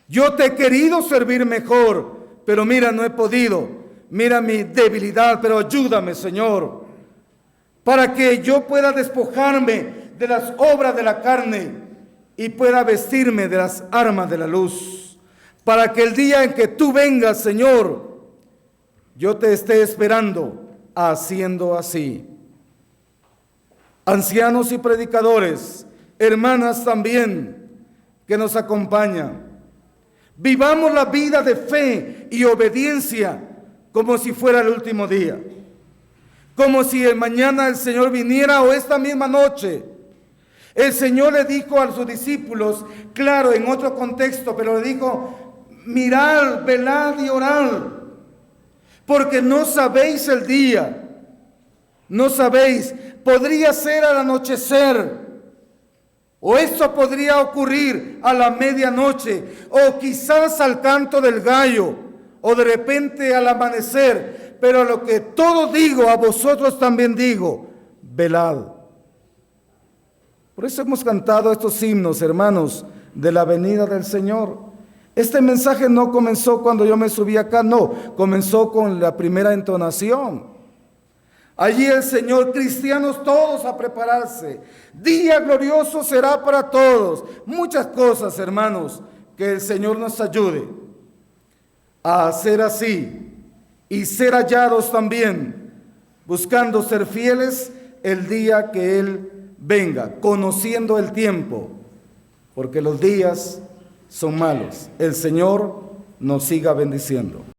yo te he querido servir mejor, pero mira, no he podido. Mira mi debilidad, pero ayúdame, Señor, para que yo pueda despojarme de las obras de la carne y pueda vestirme de las armas de la luz. Para que el día en que tú vengas, Señor, yo te esté esperando haciendo así. Ancianos y predicadores, hermanas también que nos acompañan, vivamos la vida de fe y obediencia como si fuera el último día, como si el mañana el Señor viniera o esta misma noche. El Señor le dijo a sus discípulos, claro, en otro contexto, pero le dijo: mirad, velad y orad, porque no sabéis el día, no sabéis, podría ser al anochecer, o esto podría ocurrir a la medianoche, o quizás al canto del gallo, o de repente al amanecer, pero lo que todo digo, a vosotros también digo, velad. Por eso hemos cantado estos himnos, hermanos, de la venida del Señor. Este mensaje no comenzó cuando yo me subí acá, no, comenzó con la primera entonación. Allí el Señor, cristianos todos a prepararse. Día glorioso será para todos. Muchas cosas, hermanos, que el Señor nos ayude a hacer así y ser hallados también, buscando ser fieles el día que Él venga, conociendo el tiempo, porque los días son malos. El Señor nos siga bendiciendo.